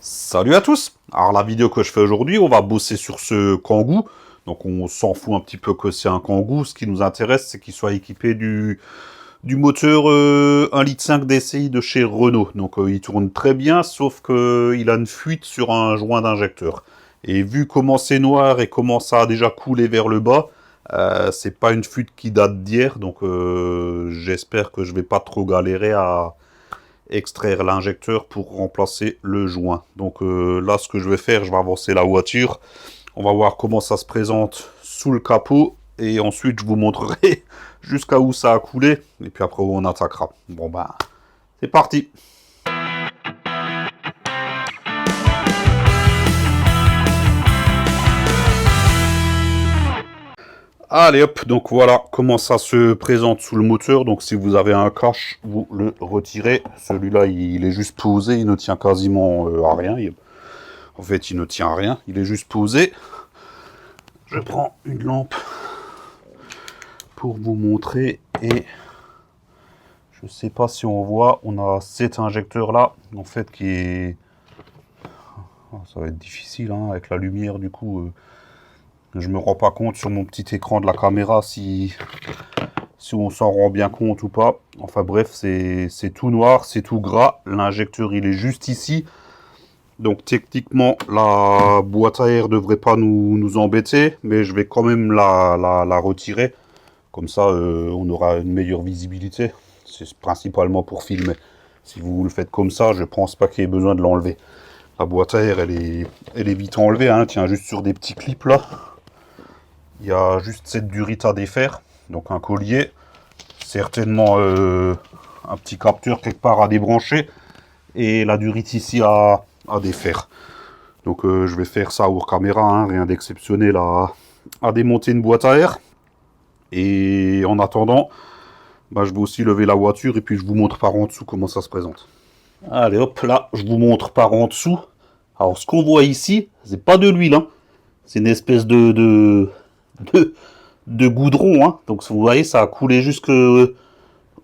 Salut à tous. Alors la vidéo que je fais aujourd'hui, on va bosser sur ce Kangoo. Donc on s'en fout un petit peu que c'est un Kangoo. Ce qui nous intéresse, c'est qu'il soit équipé du moteur 1,5 litre DCI de chez Renault. Donc il tourne très bien, sauf qu'il a une fuite sur un joint d'injecteur. Et vu comment c'est noir et comment ça a déjà coulé vers le bas, c'est pas une fuite qui date d'hier. Donc j'espère que je vais pas trop galérer à extraire l'injecteur pour remplacer le joint. Donc là, ce que je vais faire, je vais avancer la voiture. On va voir comment ça se présente sous le capot. Et ensuite, je vous montrerai jusqu'à où ça a coulé. Et puis après, on attaquera. Bon, ben, c'est parti. Allez hop, donc voilà comment ça se présente sous le moteur. Donc si vous avez un cache, vous le retirez. Celui-là, il est juste posé, il ne tient quasiment à rien. En fait, il ne tient à rien, il est juste posé. Je prends une lampe pour vous montrer et je sais pas si on voit, on a cet injecteur là en fait qui est, ça va être difficile hein, avec la lumière du coup. Je me rends pas compte sur mon petit écran de la caméra si on s'en rend bien compte ou pas. Enfin bref, c'est tout noir, c'est tout gras. L'injecteur il est juste ici. Donc techniquement, la boîte à air devrait pas nous embêter, mais je vais quand même la retirer. Comme ça, on aura une meilleure visibilité. C'est principalement pour filmer. Si vous le faites comme ça, je pense pas qu'il y ait besoin de l'enlever. La boîte à air, elle est vite enlevée. Hein. Elle tient juste sur des petits clips là. Il y a juste cette durite à défaire. Donc un collier. Certainement un petit capteur quelque part à débrancher. Et la durite ici à défaire. Donc je vais faire ça hors caméra. Hein. Rien d'exceptionnel à démonter une boîte à air. Et en attendant, bah, je vais aussi lever la voiture et puis je vous montre par en dessous comment ça se présente. Allez hop, là, je vous montre par en dessous. Alors ce qu'on voit ici, c'est pas de l'huile, hein. C'est une espèce de goudron. Hein. Donc vous voyez, ça a coulé jusque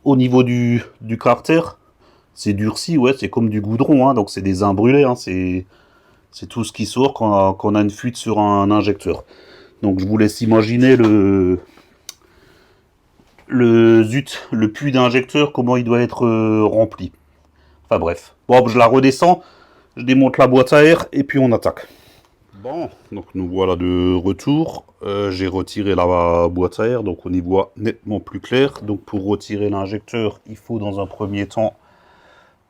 au niveau du carter. C'est durci, ouais, c'est comme du goudron. Hein. Donc c'est des imbrûlés, hein. C'est tout ce qui sort quand on a une fuite sur un injecteur. Donc je vous laisse imaginer le puits d'injecteur, comment il doit être rempli. Enfin bref. Bon, je la redescends, je démonte la boîte à air et puis on attaque. Bon, donc nous voilà de retour. J'ai retiré la boîte à air, donc on y voit nettement plus clair. Donc pour retirer l'injecteur, il faut dans un premier temps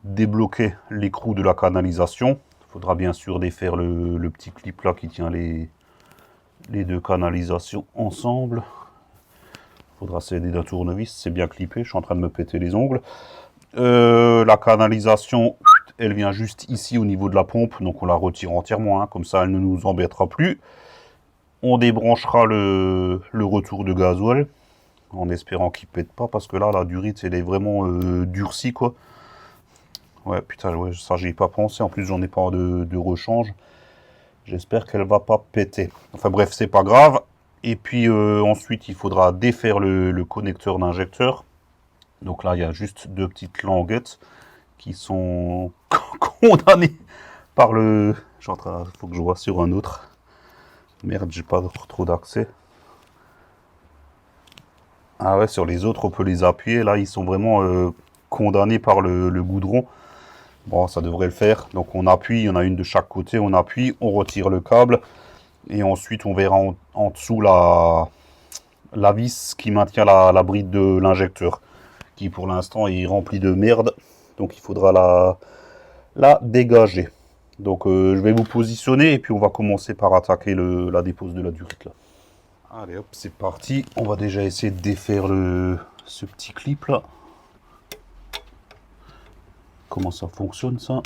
débloquer l'écrou de la canalisation. Il faudra bien sûr défaire le petit clip là qui tient les deux canalisations ensemble. Il faudra s'aider d'un tournevis, c'est bien clippé, je suis en train de me péter les ongles. La canalisation, elle vient juste ici au niveau de la pompe, donc on la retire entièrement, hein, comme ça elle ne nous embêtera plus. On débranchera le retour de gasoil, en espérant qu'il pète pas, parce que là, la durite, elle est vraiment durcie, quoi. Ouais, putain, ouais, ça, j'y ai pas pensé, en plus, j'en ai pas de rechange. J'espère qu'elle va pas péter. Enfin bref, c'est pas grave. Et puis ensuite, il faudra défaire le connecteur d'injecteur. Donc là, il y a juste deux petites languettes qui sont condamnées par le... Il faut que je vois sur un autre. Merde, j'ai pas trop d'accès. Ah ouais, sur les autres, on peut les appuyer. Là, ils sont vraiment condamnés par le goudron. Bon, ça devrait le faire. Donc on appuie, il y en a une de chaque côté. On appuie, on retire le câble. Et ensuite, on verra en dessous la vis qui maintient la bride de l'injecteur, qui pour l'instant est remplie de merde. Donc il faudra la dégager. Donc je vais vous positionner et puis on va commencer par attaquer la dépose de la durite là. Allez hop, c'est parti. On va déjà essayer de défaire ce petit clip là. Comment ça fonctionne ça?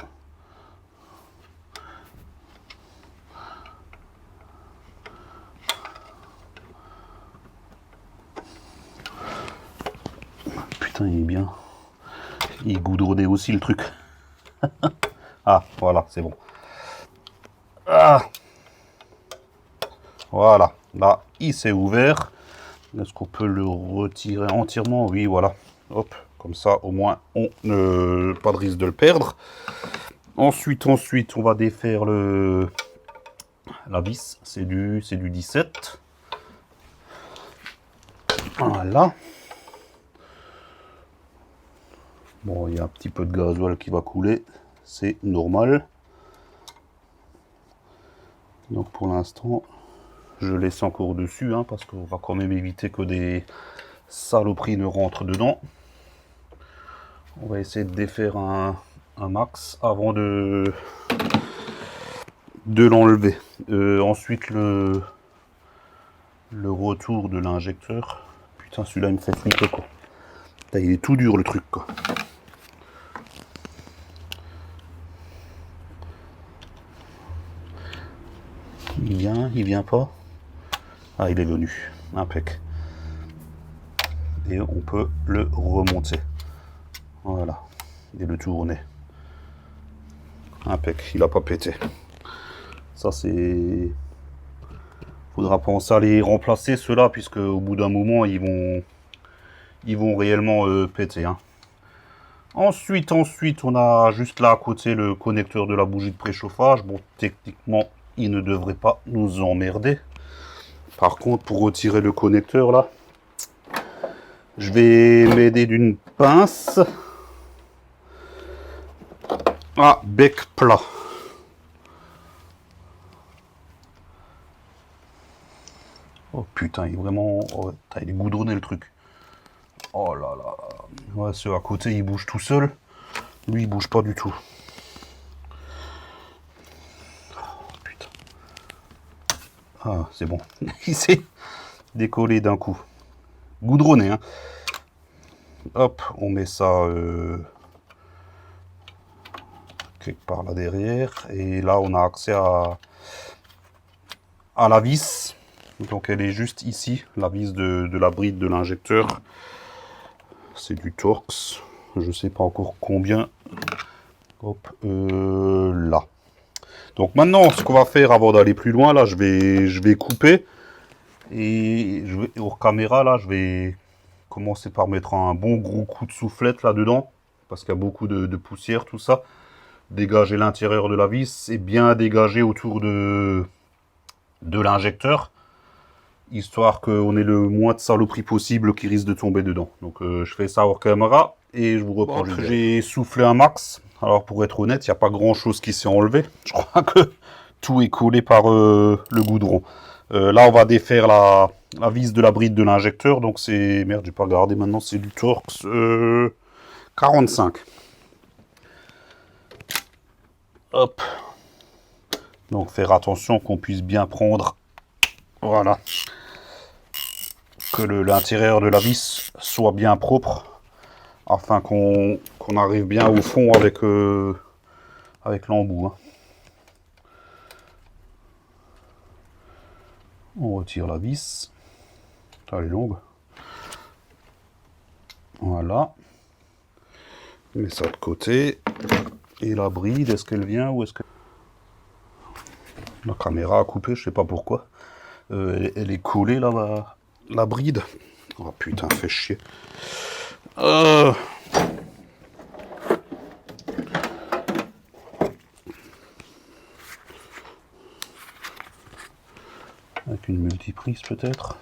Putain, il est bien. Il est goudronné aussi le truc. Ah, voilà, c'est bon. Ah, voilà, là, il s'est ouvert. Est-ce qu'on peut le retirer entièrement? Oui, voilà. Hop, comme ça, au moins, on n'a pas de risque de le perdre. Ensuite, on va défaire la vis. C'est du 17. Voilà. Bon, il y a un petit peu de gasoil qui va couler. C'est normal. Donc pour l'instant, je laisse encore dessus, hein, parce qu'on va quand même éviter que des saloperies ne rentrent dedans. On va essayer de défaire un max avant de l'enlever. Ensuite, le retour de l'injecteur. Putain, celui-là, il me fait flipper, quoi. Putain, il est tout dur, le truc, quoi. Il vient pas. Ah, il est venu. Impec. Et on peut le remonter. Voilà. Et le tourner. Impec. Il a pas pété. Ça, c'est... Faudra penser à les remplacer, ceux-là, puisque au bout d'un moment, ils vont réellement péter. Hein. Ensuite, on a juste là à côté le connecteur de la bougie de préchauffage. Bon, techniquement, il ne devrait pas nous emmerder. Par contre, pour retirer le connecteur, là, je vais m'aider d'une pince à bec plat. Oh putain, il est vraiment... Oh, il est goudronné le truc. Oh là là. Ouais, ceux à côté, il bouge tout seul. Lui, il bouge pas du tout. Oh, putain. Ah, c'est bon. Il s'est décollé d'un coup. Goudronné, hein. Hop, on met ça quelque part là derrière. Et là, on a accès à la vis. Donc, elle est juste ici, la vis de la bride de l'injecteur. C'est du Torx. Je sais pas encore combien. Hop, là. Donc maintenant, ce qu'on va faire avant d'aller plus loin, là, je vais couper. Et hors caméra, là, je vais commencer par mettre un bon gros coup de soufflette là-dedans. Parce qu'il y a beaucoup de poussière, tout ça. Dégager l'intérieur de la vis et bien dégager autour de l'injecteur. Histoire qu'on ait le moins de saloperies possible qui risque de tomber dedans. Donc je fais ça hors caméra et je vous reprends. J'ai soufflé un max. Alors pour être honnête, il n'y a pas grand chose qui s'est enlevé. Je crois que tout est collé par le goudron. Là on va défaire la vis de la bride de l'injecteur. Donc c'est... Merde, j'ai pas regardé maintenant, c'est du Torx 45. Hop. Donc faire attention qu'on puisse bien prendre... Voilà. Que l'intérieur de la vis soit bien propre afin qu'on arrive bien au fond avec l'embout. Hein. On retire la vis. Elle est longue. Voilà. On met ça de côté. Et la bride, est-ce qu'elle vient ou est-ce que... La caméra a coupé, je sais pas pourquoi. Elle est collée là-bas. La bride. Oh putain, fait chier. Avec une multiprise peut-être.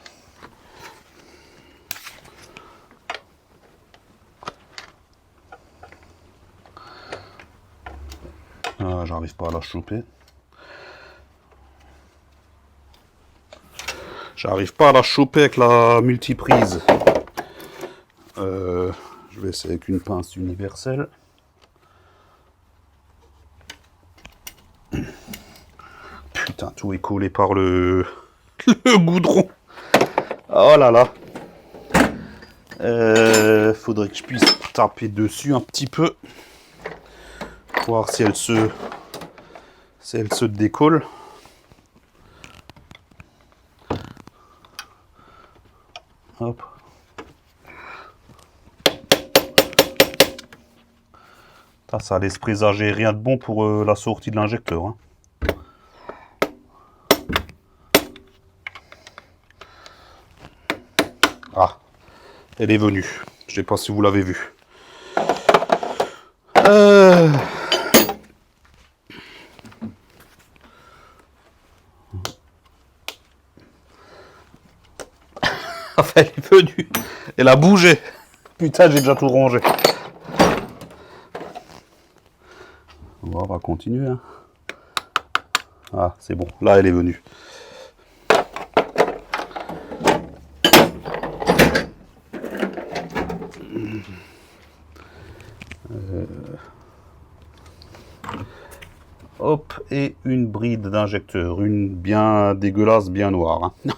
Ah, j'arrive pas à la choper. J'arrive pas à la choper avec la multiprise. Je vais essayer avec une pince universelle. Putain, tout est collé par le goudron. Oh là là. Faudrait que je puisse taper dessus un petit peu. Voir si elle se décolle. Hop. Ça laisse présager rien de bon pour la sortie de l'injecteur. Hein. Ah, elle est venue. Je ne sais pas si vous l'avez vu. Enfin, elle est venue. Elle a bougé. Putain, j'ai déjà tout rangé. On va continuer. Hein. Ah, c'est bon. Là, elle est venue. Hop, et une bride d'injecteur. Une bien dégueulasse, bien noire. Hein.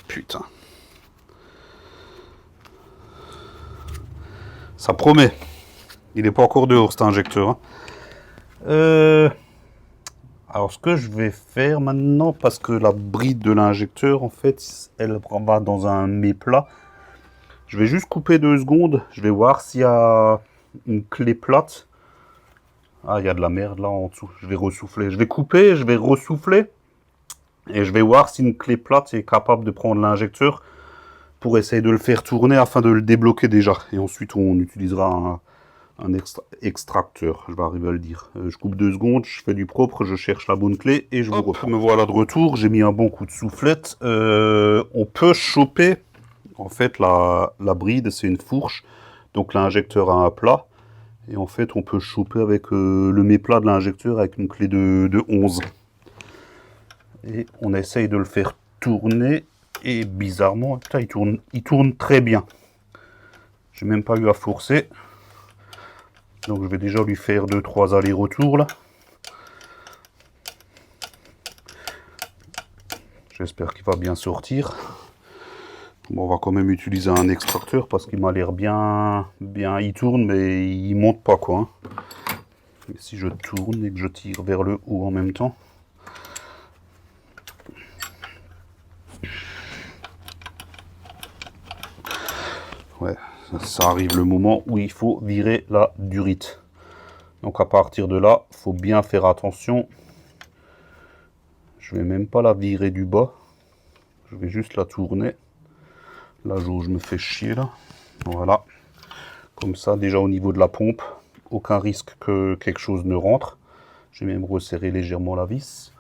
Putain. Ça promet. Il n'est pas encore dehors, cet injecteur. Hein. Alors, ce que je vais faire maintenant, parce que la bride de l'injecteur, en fait, elle va dans un méplat. Je vais juste couper 2 secondes. Je vais voir s'il y a une clé plate. Ah, il y a de la merde là en dessous. Je vais ressouffler. Je vais couper, je vais ressouffler. Et je vais voir si une clé plate est capable de prendre l'injecteur pour essayer de le faire tourner afin de le débloquer déjà. Et ensuite, on utilisera un extracteur. Je vais arriver à le dire. Je coupe 2 secondes, je fais du propre, je cherche la bonne clé et je vous reprends. Me voilà de retour. J'ai mis un bon coup de soufflette. On peut choper. En fait, la bride, c'est une fourche. Donc l'injecteur a un plat. Et en fait, on peut choper avec le méplat de l'injecteur avec une clé de 11. Et on essaye de le faire tourner. Et bizarrement, putain, il tourne très bien. J'ai même pas eu à forcer. Donc je vais déjà lui faire 2-3 allers-retours là. J'espère qu'il va bien sortir. Bon, on va quand même utiliser un extracteur parce qu'il m'a l'air bien. Il tourne, mais il monte pas quoi. Hein. Et si je tourne et que je tire vers le haut en même temps. Ouais, ça arrive le moment où il faut virer la durite. Donc à partir de là, il faut bien faire attention. Je vais même pas la virer du bas. Je vais juste la tourner. La jauge me fait chier là. Voilà. Comme ça, déjà au niveau de la pompe, aucun risque que quelque chose ne rentre. J'ai même resserré légèrement la vis.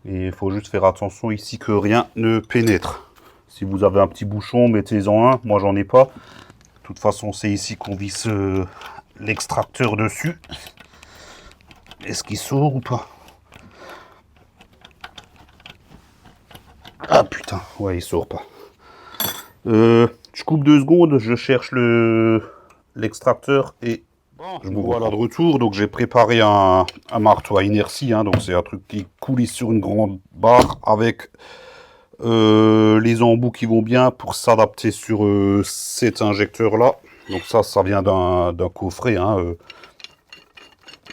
Et il faut juste faire attention ici que rien ne pénètre. Si vous avez un petit bouchon, mettez-en un. Moi, j'en ai pas. De toute façon, c'est ici qu'on visse l'extracteur dessus. Est-ce qu'il sort ou pas? Ah putain, ouais, il sort pas. Je coupe 2 secondes, je cherche l'extracteur et je me voilà de retour. Donc j'ai préparé un marteau à inertie, hein, donc c'est un truc qui coulisse sur une grande barre avec les embouts qui vont bien pour s'adapter sur cet injecteur là. Donc ça vient d'un coffret hein,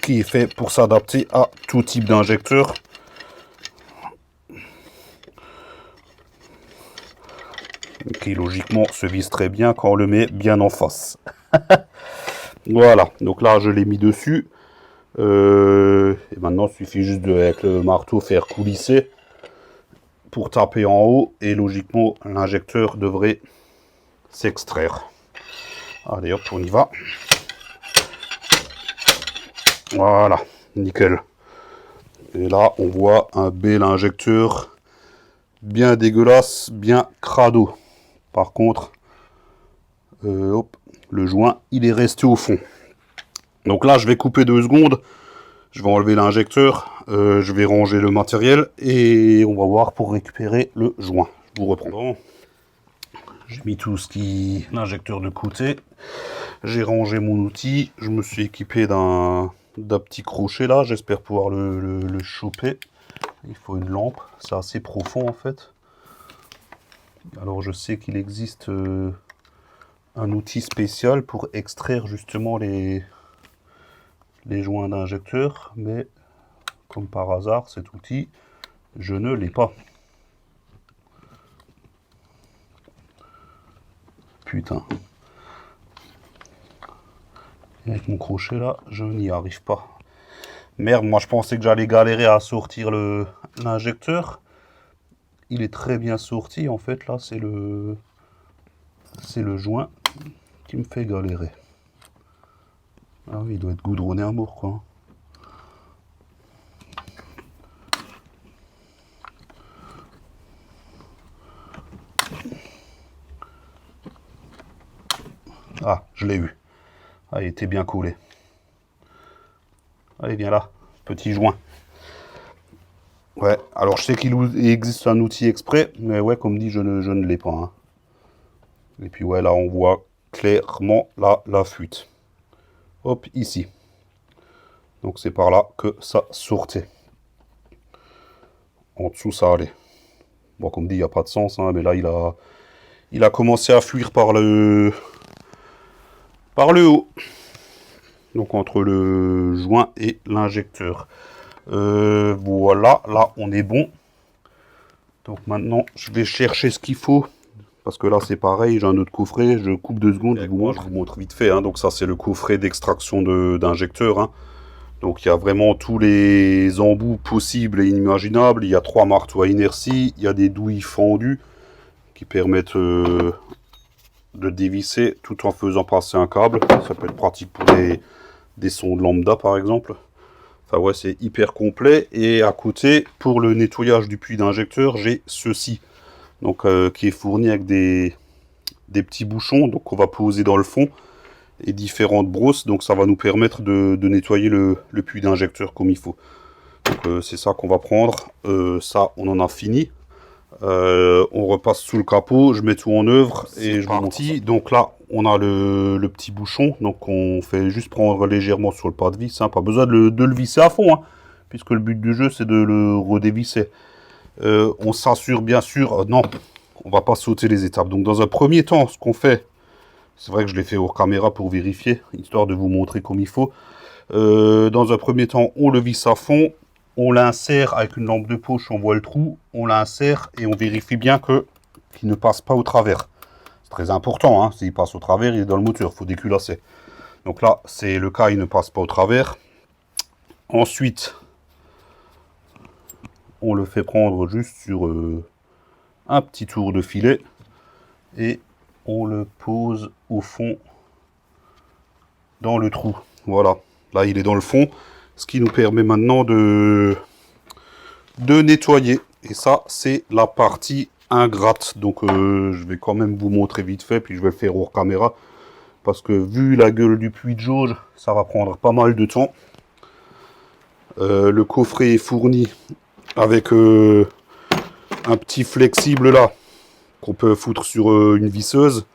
qui est fait pour s'adapter à tout type d'injecteur. Qui logiquement se vise très bien quand on le met bien en face. Voilà, donc là je l'ai mis dessus. Et maintenant il suffit juste avec le marteau faire coulisser pour taper en haut et logiquement l'injecteur devrait s'extraire. Allez hop, on y va. Voilà, nickel. Et là on voit un bel injecteur bien dégueulasse, bien crado. Par contre, hop, le joint, il est resté au fond. Donc là, je vais couper 2 secondes. Je vais enlever l'injecteur. Je vais ranger le matériel. Et on va voir pour récupérer le joint. Je vous reprends. Bon. J'ai mis tout ce qui... l'injecteur de côté. J'ai rangé mon outil. Je me suis équipé d'un petit crochet là. J'espère pouvoir le choper. Il faut une lampe. C'est assez profond en fait. Alors je sais qu'il existe un outil spécial pour extraire justement les joints d'injecteur, mais comme par hasard cet outil je ne l'ai pas. Putain. Et avec mon crochet là, je n'y arrive pas. Merde, moi je pensais que j'allais galérer à sortir l'injecteur. Il est très bien sorti en fait là, c'est le joint qui me fait galérer. Ah oui, il doit être goudronné à mort quoi. Ah, je l'ai eu. Ah, il était bien collé. Allez, viens là, petit joint. Ouais, alors je sais qu'il existe un outil exprès, mais ouais, comme dit, je ne l'ai pas. Hein. Et puis ouais, là, on voit clairement la fuite. Hop, ici. Donc c'est par là que ça sortait. En dessous, ça allait. Bon, comme dit, il n'y a pas de sens, hein, mais là, il a commencé à fuir par le haut. Donc entre le joint et l'injecteur. Voilà, là, on est bon. Donc maintenant, je vais chercher ce qu'il faut. Parce que là, c'est pareil, j'ai un autre coffret. Je coupe 2 secondes, je vous montre vite fait. Hein. Donc ça, c'est le coffret d'extraction d'injecteur. Hein. Donc il y a vraiment tous les embouts possibles et inimaginables. Il y a 3 marteaux à inertie. Il y a des douilles fendues qui permettent de dévisser tout en faisant passer un câble. Ça peut être pratique pour des sondes lambda, par exemple. Enfin ouais, c'est hyper complet. Et à côté, pour le nettoyage du puits d'injecteur, j'ai ceci. Donc qui est fourni avec des petits bouchons. Donc on va poser dans le fond. Et différentes brosses. Donc ça va nous permettre de nettoyer le puits d'injecteur comme il faut. Donc c'est ça qu'on va prendre. Ça, on en a fini. On repasse sous le capot, je mets tout en œuvre et je vous montre ça. Donc là, on a le petit bouchon, donc on fait juste prendre légèrement sur le pas de vis, hein. Pas besoin de le visser à fond, hein, puisque le but du jeu c'est de le redévisser. On s'assure bien sûr, non, on va pas sauter les étapes. Donc dans un premier temps, ce qu'on fait, c'est vrai que je l'ai fait hors caméra pour vérifier, histoire de vous montrer comme il faut. Dans un premier temps, on le visse à fond. On l'insère avec une lampe de poche, on voit le trou, on l'insère et on vérifie bien qu'il ne passe pas au travers. C'est très important, hein. S'il passe au travers, il est dans le moteur, il faut déculasser. Donc là, c'est le cas, il ne passe pas au travers. Ensuite, on le fait prendre juste sur un petit tour de filet et on le pose au fond dans le trou. Voilà, là il est dans le fond, ce qui nous permet maintenant de nettoyer. Et ça, c'est la partie ingrate. Donc, je vais quand même vous montrer vite fait, puis je vais le faire hors caméra. Parce que vu la gueule du puits de jauge, ça va prendre pas mal de temps. Le coffret est fourni avec un petit flexible là, qu'on peut foutre sur une visseuse.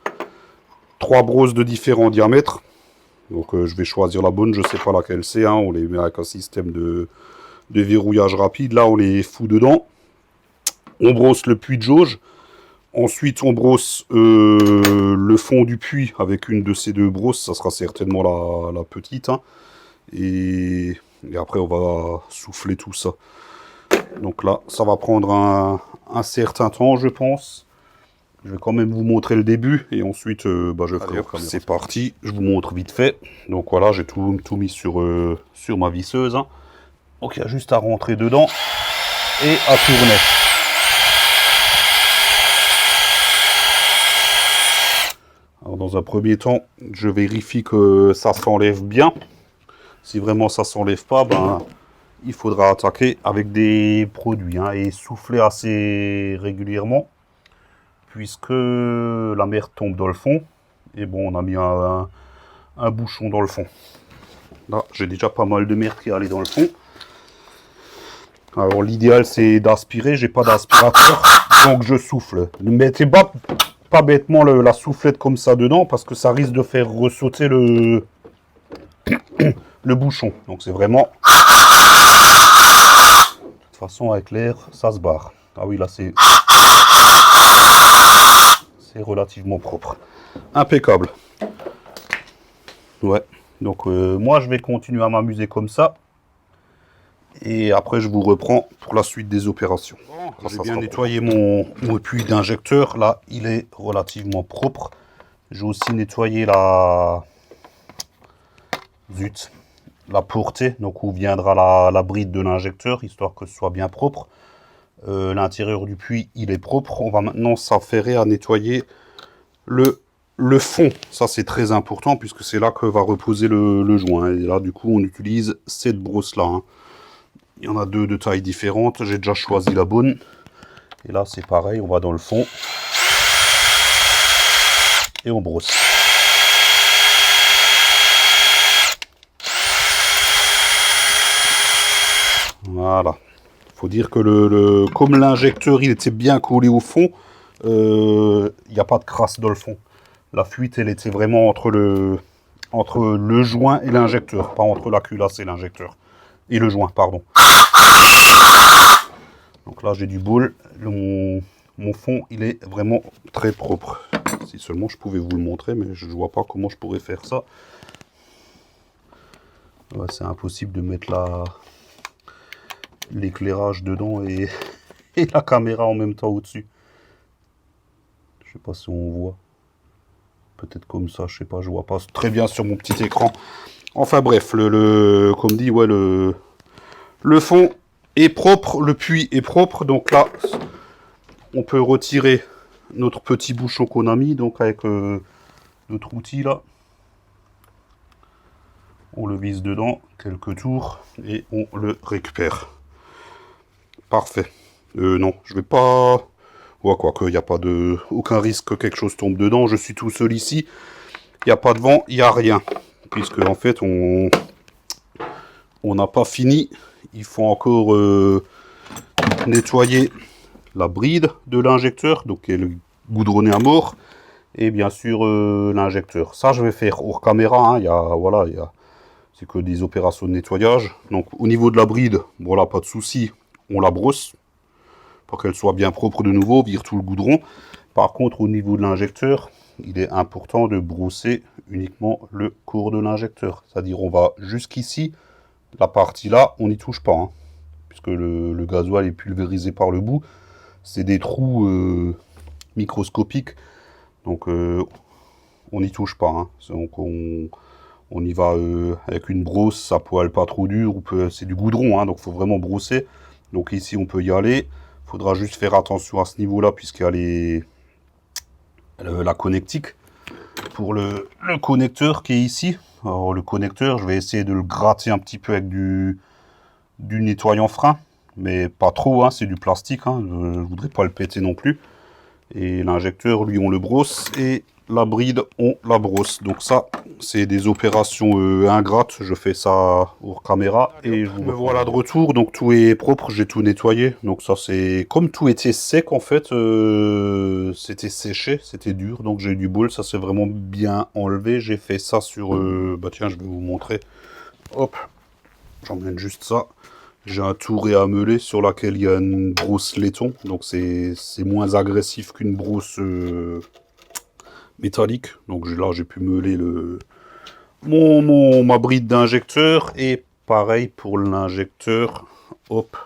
3 brosses de différents diamètres. Donc, je vais choisir la bonne, je sais pas laquelle c'est. Hein. On les met avec un système de verrouillage rapide. Là, on les fout dedans. On brosse le puits de jauge. Ensuite, on brosse le fond du puits avec une de ces 2 brosses. Ça sera certainement la petite. Hein. Et après, on va souffler tout ça. Donc là, ça va prendre un certain temps, je pense. Je vais quand même vous montrer le début. Et ensuite, je ferai. C'est parti. Je vous montre vite fait. Donc voilà, j'ai tout mis sur ma visseuse. Hein. Donc il y a juste à rentrer dedans et à tourner. Alors dans un premier temps, je vérifie que ça s'enlève bien. Si vraiment ça s'enlève pas, ben, il faudra attaquer avec des produits, hein, et souffler assez régulièrement, puisque la merde tombe dans le fond. Et bon, on a mis un bouchon dans le fond. Là, j'ai déjà pas mal de merde qui est allée dans le fond. Alors l'idéal c'est d'aspirer, j'ai pas d'aspirateur, donc je souffle. Ne mettez pas bêtement la soufflette comme ça dedans, parce que ça risque de faire ressauter le bouchon. Donc c'est vraiment... De toute façon avec l'air, ça se barre. Ah oui, là c'est relativement propre. Impeccable. Ouais, donc moi je vais continuer à m'amuser comme ça. Et après, je vous reprends pour la suite des opérations. J'ai bien nettoyé mon puits d'injecteur. Là, il est relativement propre. J'ai aussi nettoyé la portée, donc où viendra la bride de l'injecteur, histoire que ce soit bien propre. L'intérieur du puits, il est propre. On va maintenant s'affairer à nettoyer le fond. Ça, c'est très important, puisque c'est là que va reposer le joint. Et là, du coup, on utilise cette brosse-là, hein. Il y en a 2 de tailles différentes. J'ai déjà choisi la bonne. Et là, c'est pareil. On va dans le fond. Et on brosse. Voilà. Faut dire que comme l'injecteur il était bien collé au fond, il n'y a pas de crasse dans le fond. La fuite elle était vraiment entre le joint et l'injecteur, pas entre la culasse et l'injecteur. Et le joint, pardon. Donc là j'ai du bol. Mon fond il est vraiment très propre. Si seulement je pouvais vous le montrer, mais je ne vois pas comment je pourrais faire ça. Ouais, c'est impossible de mettre l'éclairage dedans et la caméra en même temps au-dessus. Je sais pas si on voit. Peut-être comme ça, je sais pas, je vois pas très bien sur mon petit écran. Enfin bref, comme dit, ouais, le fond est propre, le puits est propre. Donc là, on peut retirer notre petit bouchon qu'on a mis, donc avec notre outil là. On le vise dedans, quelques tours, et on le récupère. Parfait. Non, je vais pas... Ouais, quoique, il n'y a pas aucun risque que quelque chose tombe dedans. Je suis tout seul ici. Il n'y a pas de vent, il n'y a rien. Puisque, en fait, on n'a pas fini. Il faut encore nettoyer la bride de l'injecteur, donc qui est le goudronné à mort. Et bien sûr, l'injecteur. Ça, je vais faire hors caméra. Hein. Voilà, c'est que des opérations de nettoyage. Donc, au niveau de la bride, voilà, pas de souci. On la brosse pour qu'elle soit bien propre de nouveau, vire tout le goudron. Par contre, au niveau de l'injecteur, il est important de brosser uniquement le cours de l'injecteur. C'est-à-dire, on va jusqu'ici, la partie là, on n'y touche pas, hein, puisque le gasoil est pulvérisé par le bout. C'est des trous microscopiques, donc on n'y touche pas. Hein. Donc on y va avec une brosse, ça poêle pas trop dur, c'est du goudron, hein, donc il faut vraiment brosser. Donc ici, on peut y aller. Il faudra juste faire attention à ce niveau-là, puisqu'il y a la connectique pour le connecteur qui est ici. Alors, le connecteur, je vais essayer de le gratter un petit peu avec du nettoyant frein, mais pas trop, hein, c'est du plastique. Hein, je ne voudrais pas le péter non plus. Et l'injecteur, lui, on le brosse. Et la bride, on la brosse. Donc ça, c'est des opérations ingrates. Je fais ça hors caméra. Et je me voilà de retour. Donc tout est propre, j'ai tout nettoyé. Donc ça, c'est... Comme tout était sec, en fait, c'était séché, c'était dur. Donc j'ai eu du bol, ça s'est vraiment bien enlevé. J'ai fait ça sur... Bah tiens, je vais vous montrer. Hop, j'emmène juste ça. J'ai un tour et amelé sur laquelle il y a une brosse laiton. Donc c'est moins agressif qu'une brosse métallique. Donc là, j'ai pu meuler ma bride d'injecteur. Et pareil pour l'injecteur. Hop,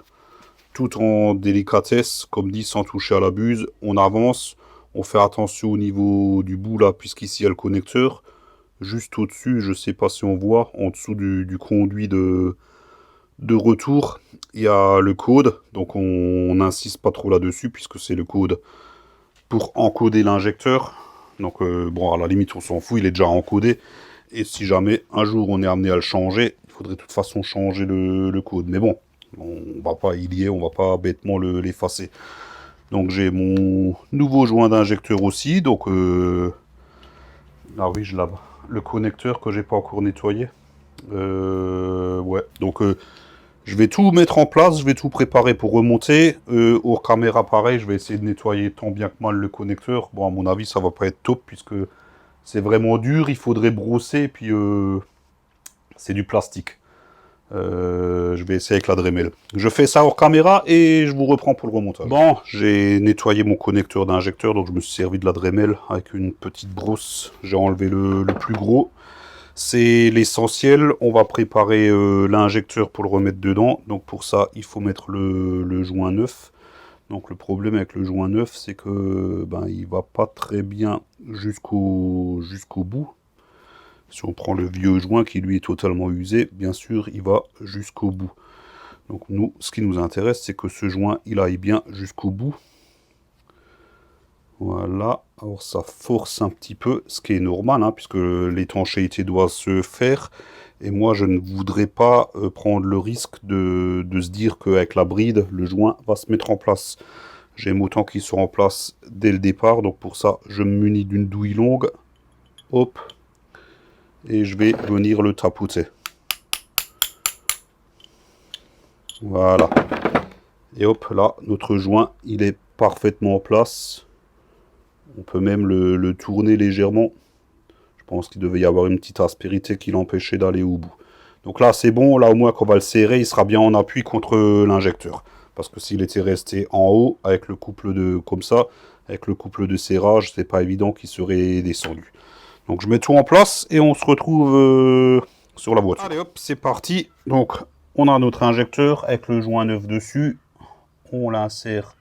tout en délicatesse, comme dit, sans toucher à la buse. On avance, on fait attention au niveau du bout là, puisqu'ici il y a le connecteur. Juste au-dessus, je sais pas si on voit, en dessous du conduit de retour, il y a le code. Donc on n'insiste pas trop là-dessus, puisque c'est le code pour encoder l'injecteur. Donc bon, à la limite, on s'en fout, il est déjà encodé. Et si jamais un jour on est amené à le changer, il faudrait de toute façon changer le code. Mais bon, on va pas y lier, on va pas bêtement l'effacer. Donc j'ai mon nouveau joint d'injecteur aussi. Donc ah oui, je lave le connecteur que j'ai pas encore nettoyé. Ouais, donc je vais tout mettre en place, je vais tout préparer pour remonter. Hors caméra, pareil, je vais essayer de nettoyer tant bien que mal le connecteur. Bon, à mon avis, ça va pas être top, puisque c'est vraiment dur. Il faudrait brosser, et puis c'est du plastique. Je vais essayer avec la Dremel. Je fais ça hors caméra et je vous reprends pour le remontage. Bon, j'ai nettoyé mon connecteur d'injecteur, donc je me suis servi de la Dremel avec une petite brosse. J'ai enlevé le plus gros. C'est l'essentiel. On va préparer l'injecteur pour le remettre dedans. Donc pour ça, il faut mettre le joint neuf. Donc le problème avec le joint neuf, c'est que il va pas très bien jusqu'au bout. Si on prend le vieux joint qui lui est totalement usé, bien sûr, il va jusqu'au bout. Donc nous, ce qui nous intéresse, c'est que ce joint, il aille bien jusqu'au bout. Voilà, alors ça force un petit peu, ce qui est normal, hein, puisque l'étanchéité doit se faire. Et moi, je ne voudrais pas prendre le risque de se dire qu'avec la bride, le joint va se mettre en place. J'aime autant qu'il soit en place dès le départ, donc pour ça, je me munis d'une douille longue. Hop, et je vais venir le tapoter. Voilà. Et hop, là, notre joint, il est parfaitement en place. On peut même le tourner légèrement. Je pense qu'il devait y avoir une petite aspérité qui l'empêchait d'aller au bout. Donc là, c'est bon. Là, au moins, quand on va le serrer, il sera bien en appui contre l'injecteur. Parce que s'il était resté en haut, avec le couple de comme ça, avec le couple de serrage, c'est pas évident qu'il serait descendu. Donc je mets tout en place et on se retrouve sur la voiture. Allez hop, c'est parti. Donc on a notre injecteur avec le joint neuf dessus. On l'insère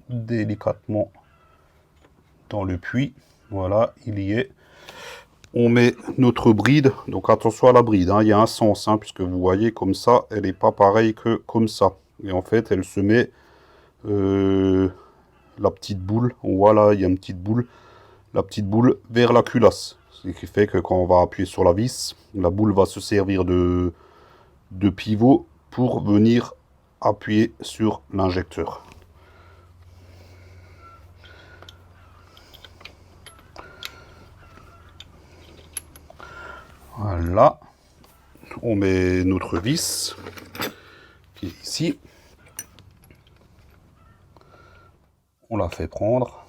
délicatement dans le puits. Voilà, il y est. On met notre bride. Donc attention à la bride, hein. Il y a un sens, hein, puisque vous voyez comme ça, elle n'est pas pareille que comme ça. Et en fait, elle se met la petite boule. Voilà, il y a une petite boule. La petite boule vers la culasse. Ce qui fait que quand on va appuyer sur la vis, la boule va se servir de pivot pour venir appuyer sur l'injecteur. Voilà. On met notre vis qui est ici. On la fait prendre.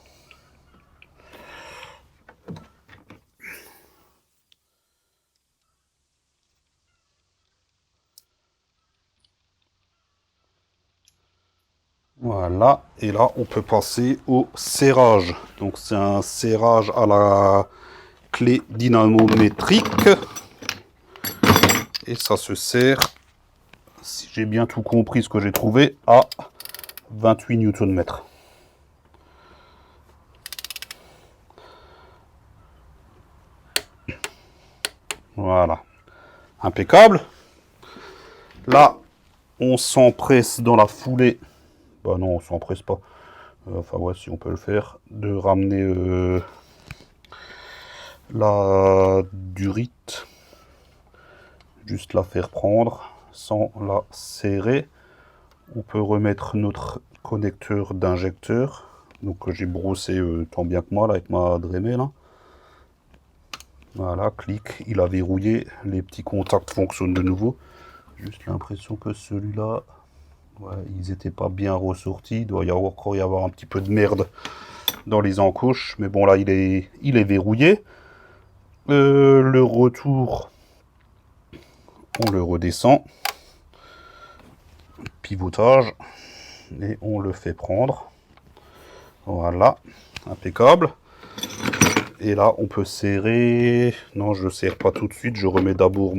Voilà, et là on peut passer au serrage. Donc c'est un serrage à la clé dynamométrique. Et ça se serre, si j'ai bien tout compris ce que j'ai trouvé, à 28 Nm. Voilà, impeccable. Là, on s'empresse dans la foulée. Bah non, on s'empresse pas. Enfin ouais, si on peut le faire, de ramener la durite, juste la faire prendre sans la serrer. On peut remettre notre connecteur d'injecteur, donc que j'ai brossé tant bien que mal avec ma Dremel là. Voilà, clic, il a verrouillé, les petits contacts fonctionnent de nouveau. Juste l'impression que celui-là, ouais, ils n'étaient pas bien ressortis. Il doit y avoir encore y avoir un petit peu de merde dans les encoches, mais bon là il est verrouillé. Le retour, on le redescend, pivotage, et on le fait prendre. Voilà, impeccable. Et là on peut serrer, non je ne serre pas tout de suite, je remets d'abord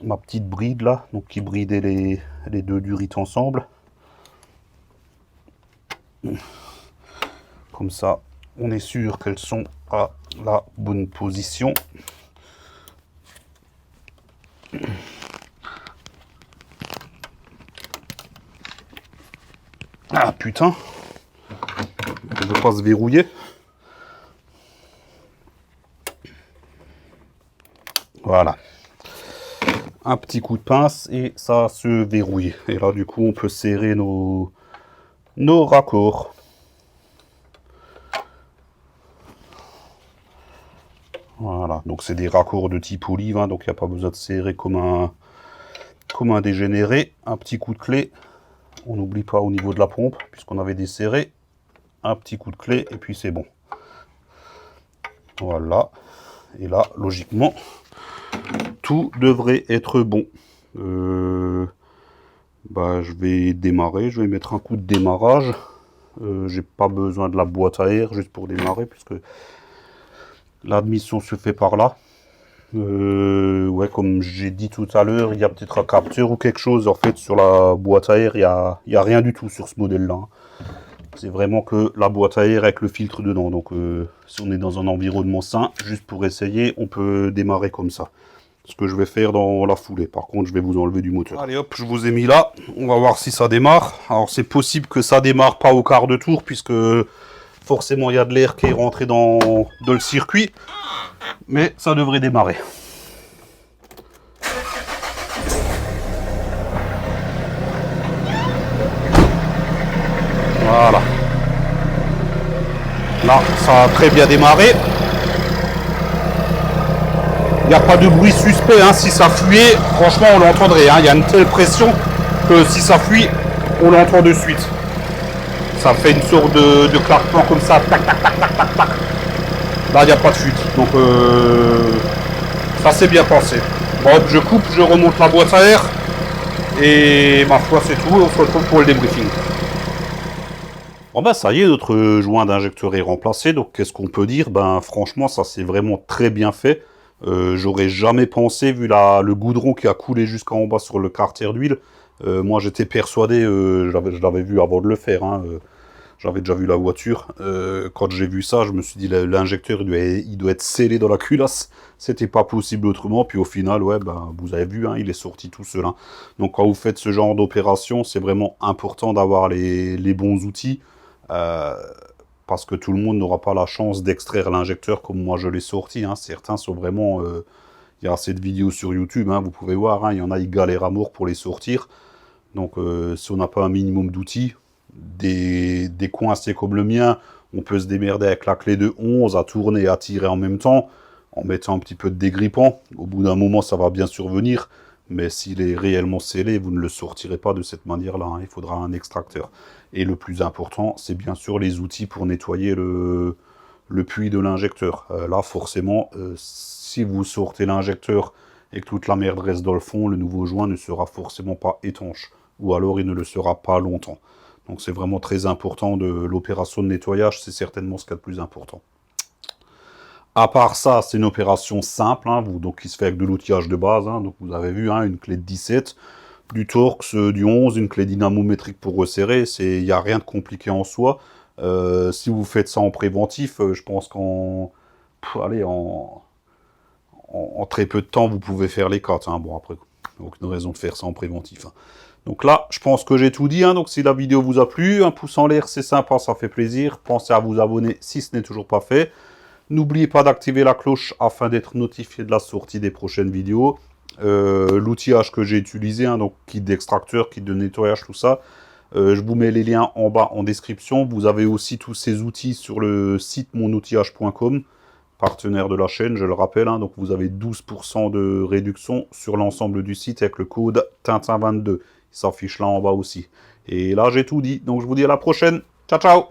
ma petite bride là, donc qui bridait les deux durites ensemble. Comme ça, on est sûr qu'elles sont à la bonne position. Ah putain, elle ne veut pas se verrouiller. Voilà. Un petit coup de pince et ça se verrouille. Et là, du coup, on peut serrer nos raccords. Voilà, donc c'est des raccords de type olive, hein, donc il n'y a pas besoin de serrer comme un dégénéré. Un petit coup de clé, on n'oublie pas au niveau de la pompe, puisqu'on avait desserré. Un petit coup de clé et puis c'est bon. Voilà, et là, logiquement, tout devrait être bon. Bah, je vais démarrer, je vais mettre un coup de démarrage. J'ai pas besoin de la boîte à air juste pour démarrer, puisque l'admission se fait par là. Ouais, comme j'ai dit tout à l'heure, il y a peut-être un capteur ou quelque chose. En fait, sur la boîte à air, il y a rien du tout sur ce modèle-là. C'est vraiment que la boîte à air avec le filtre dedans. Donc, si on est dans un environnement sain, juste pour essayer, on peut démarrer comme ça. Ce que je vais faire dans la foulée. Par contre, je vais vous enlever du moteur. Allez hop, je vous ai mis là. On va voir si ça démarre. Alors, c'est possible que ça démarre pas au quart de tour, puisque forcément, il y a de l'air qui est rentré dans le circuit. Mais ça devrait démarrer. Voilà. Là, ça a très bien démarré. Il n'y a pas de bruit suspect, hein. Si ça fuyait, franchement, on l'entendrait, hein. Il y a une telle pression. que si ça fuit, on l'entend de suite. Ça fait une sorte de claquement comme ça, tac, tac, tac, tac, tac, tac. Là, il n'y a pas de fuite. Donc, ça s'est bien passé. Bon, je coupe, je remonte la boîte à air. Et ma foi, c'est tout. On se retrouve pour le débriefing. Bon ben ça y est, notre joint d'injecteur est remplacé, donc qu'est-ce qu'on peut dire? Ben franchement, ça c'est vraiment très bien fait. J'aurais jamais pensé, vu le goudron qui a coulé jusqu'en bas sur le carter d'huile. Moi j'étais persuadé, je l'avais vu avant de le faire, hein, j'avais déjà vu la voiture. Quand j'ai vu ça, je me suis dit, l'injecteur il doit être scellé dans la culasse. C'était pas possible autrement, puis au final, ouais, ben, vous avez vu, hein, il est sorti tout seul. Hein. Donc quand vous faites ce genre d'opération, c'est vraiment important d'avoir les bons outils. Euh, parce que tout le monde n'aura pas la chance d'extraire l'injecteur comme moi je l'ai sorti. Hein. Certains sont vraiment... il y a assez de vidéos sur YouTube, hein, vous pouvez voir, hein, il y en a, ils galèrent à mort pour les sortir. Donc si on n'a pas un minimum d'outils, des coincés comme le mien, on peut se démerder avec la clé de 11 à tourner et à tirer en même temps, en mettant un petit peu de dégrippant. Au bout d'un moment, ça va bien survenir. Mais s'il est réellement scellé, vous ne le sortirez pas de cette manière-là. Hein. Il faudra un extracteur. Et le plus important, c'est bien sûr les outils pour nettoyer le puits de l'injecteur. Là, forcément, si vous sortez l'injecteur et que toute la merde reste dans le fond, le nouveau joint ne sera forcément pas étanche. Ou alors, il ne le sera pas longtemps. Donc, c'est vraiment très important. L'opération de nettoyage, c'est certainement ce qu'il y a de plus important. À part ça, c'est une opération simple, hein, donc qui se fait avec de l'outillage de base. Hein, donc vous avez vu, hein, une clé de 17, du Torx, du 11, une clé dynamométrique pour resserrer. Il n'y a rien de compliqué en soi. Si vous faites ça en préventif, je pense qu'en très peu de temps, vous pouvez faire les 4. Hein. Bon, après, aucune raison de faire ça en préventif. Hein. Donc là, je pense que j'ai tout dit. Hein. Donc si la vidéo vous a plu, un pouce en l'air, c'est sympa, ça fait plaisir. Pensez à vous abonner si ce n'est toujours pas fait. N'oubliez pas d'activer la cloche afin d'être notifié de la sortie des prochaines vidéos. L'outillage que j'ai utilisé, hein, donc kit d'extracteur, kit de nettoyage, tout ça, je vous mets les liens en bas en description. Vous avez aussi tous ces outils sur le site monoutillage.com, partenaire de la chaîne, je le rappelle. Hein, donc vous avez 12% de réduction sur l'ensemble du site avec le code Tintin22. Il s'affiche là en bas aussi. Et là, j'ai tout dit. Donc je vous dis à la prochaine. Ciao, ciao!